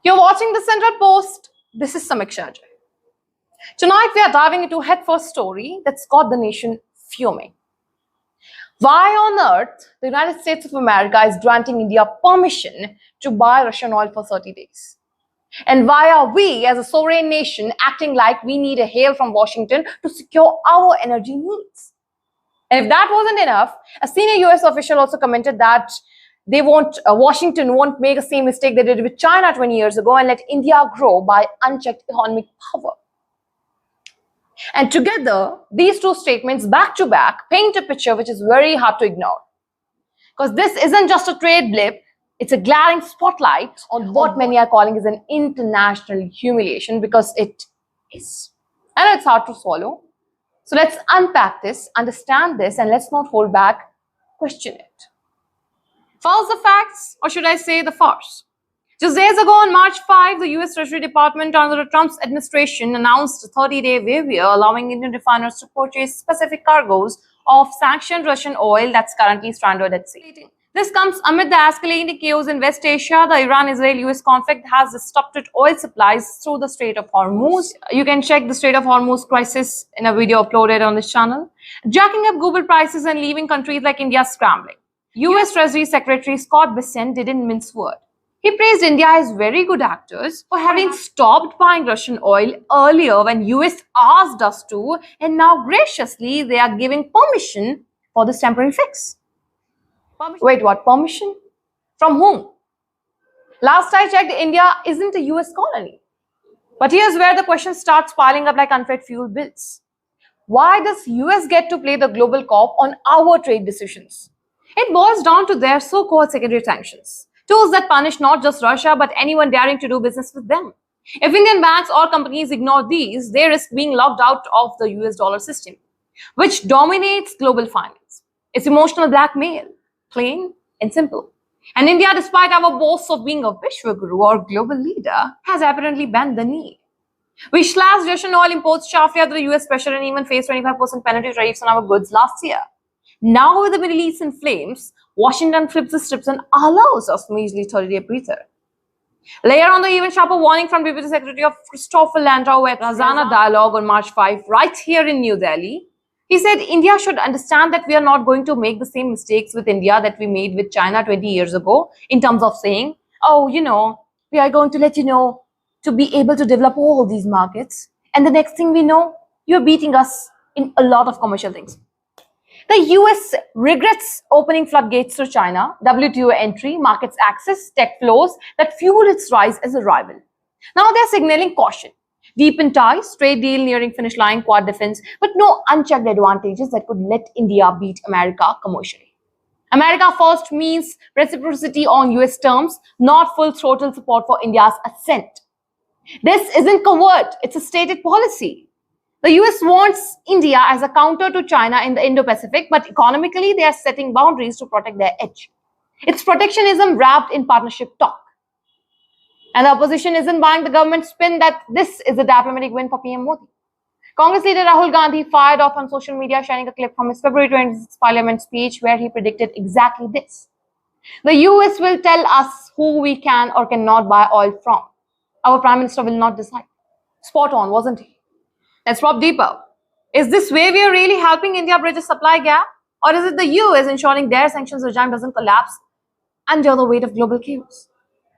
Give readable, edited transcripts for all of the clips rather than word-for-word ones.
You're watching the Central Post. This is Samiksha Jay. Tonight we are diving into a head-first story that's got the nation fuming. Why on earth the United States of America is granting India permission to buy Russian oil for 30 days? And why are we, as a sovereign nation, acting like we need a hail from Washington to secure our energy needs? And if that wasn't enough, a senior US official also commented that Washington won't make the same mistake they did with China 20 years ago and let India grow by unchecked economic power. And together, these two statements back to back paint a picture which is very hard to ignore. Because this isn't just a trade blip, it's a glaring spotlight on what many are calling is an international humiliation, because it is. And it's hard to swallow. So let's unpack this, understand this, and let's not hold back, question it. False the facts, or should I say the farce? Just days ago on March 5, the US Treasury Department under Trump's administration announced a 30-day waiver allowing Indian refiners to purchase specific cargoes of sanctioned Russian oil that's currently stranded at sea. This comes amid the escalating chaos in West Asia. The Iran-Israel-US conflict has disrupted oil supplies through the Strait of Hormuz. You can check the Strait of Hormuz crisis in a video uploaded on this channel. Jacking up global prices and leaving countries like India scrambling. US Treasury Secretary Scott Bessent didn't mince words. He praised India as very good actors for having stopped buying Russian oil earlier when US asked us to, and now graciously they are giving permission for this temporary fix. Wait, what? Permission? From whom? Last I checked, India isn't a US colony. But here's where the question starts piling up like unfed fuel bills. Why does US get to play the global cop on our trade decisions? It boils down to their so-called secondary sanctions. Tools that punish not just Russia, but anyone daring to do business with them. If Indian banks or companies ignore these, they risk being locked out of the US dollar system, which dominates global finance. It's emotional blackmail, plain and simple. And India, despite our boasts of being a Vishwaguru or global leader, has apparently bent the knee. We slashed Russian oil imports sharply after the US pressure and even faced 25% penalty tariffs on our goods last year. Now with the Middle East in flames, Washington flips the scripts and allows us a measly 30-day breather. Later on, the even sharper warning from Deputy Secretary of Christopher Landau at Razana Dialogue on March 5, right here in New Delhi. He said India should understand that we are not going to make the same mistakes with India that we made with China 20 years ago in terms of saying, oh, we are going to let you know to be able to develop all these markets. And the next thing we know, you're beating us in a lot of commercial things. The US regrets opening floodgates to China, WTO entry, markets access, tech flows that fuel its rise as a rival. Now they're signaling caution. Deepened ties, trade deal nearing finish line, quad defense, but no unchecked advantages that could let India beat America commercially. America first means reciprocity on US terms, not full throttle support for India's ascent. This isn't covert, it's a stated policy. The US wants India as a counter to China in the Indo-Pacific, but economically they are setting boundaries to protect their edge. It's protectionism wrapped in partnership talk. And the opposition isn't buying the government spin that this is a diplomatic win for PM Modi. Congress leader Rahul Gandhi fired off on social media, sharing a clip from his February 26th parliament speech where he predicted exactly this. The US will tell us who we can or cannot buy oil from. Our Prime Minister will not decide. Spot on, wasn't he? Let's probe deeper. Is this way we are really helping India bridge a supply gap? Or is it the US ensuring their sanctions regime doesn't collapse under the weight of global chaos?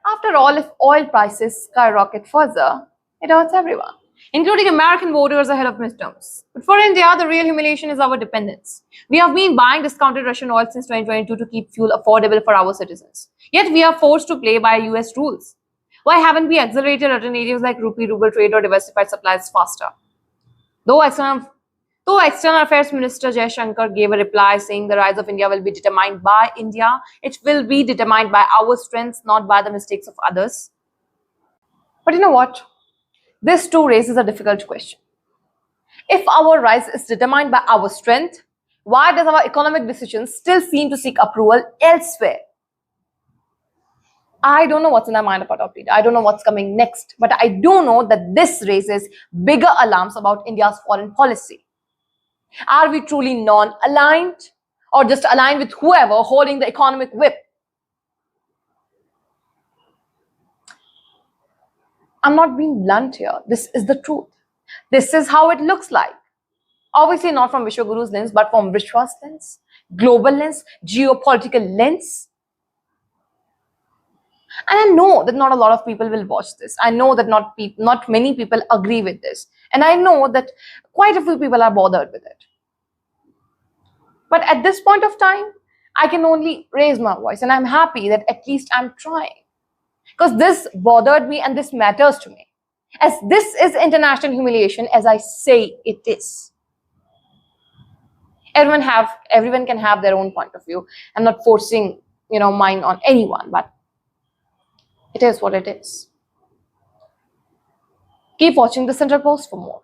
After all, if oil prices skyrocket further, it hurts everyone, including American voters ahead of midterms. But for India, the real humiliation is our dependence. We have been buying discounted Russian oil since 2022 to keep fuel affordable for our citizens. Yet we are forced to play by US rules. Why haven't we accelerated alternatives like rupee-ruble trade or diversified supplies faster? Though External Affairs Minister Jaishankar gave a reply saying the rise of India will be determined by India, it will be determined by our strengths, not by the mistakes of others. But you know what? This too raises a difficult question. If our rise is determined by our strength, why does our economic decisions still seem to seek approval elsewhere? I don't know what's in their mind about update. I don't know what's coming next. But I do know that this raises bigger alarms about India's foreign policy. Are we truly non-aligned or just aligned with whoever holding the economic whip? I'm not being blunt here. This is the truth. This is how it looks like. Obviously not from Vishwaguru's lens, but from Vishwa's lens, global lens, geopolitical lens. And I know that not a lot of people will watch this. I know that not many people agree with this. And I know that quite a few people are bothered with it. But at this point of time, I can only raise my voice, and I'm happy that at least I'm trying. Because this bothered me and this matters to me. As this is international humiliation, as I say it is. Everyone can have their own point of view. I'm not forcing, mine on anyone, but it is what it is. Keep watching the Center Post for more.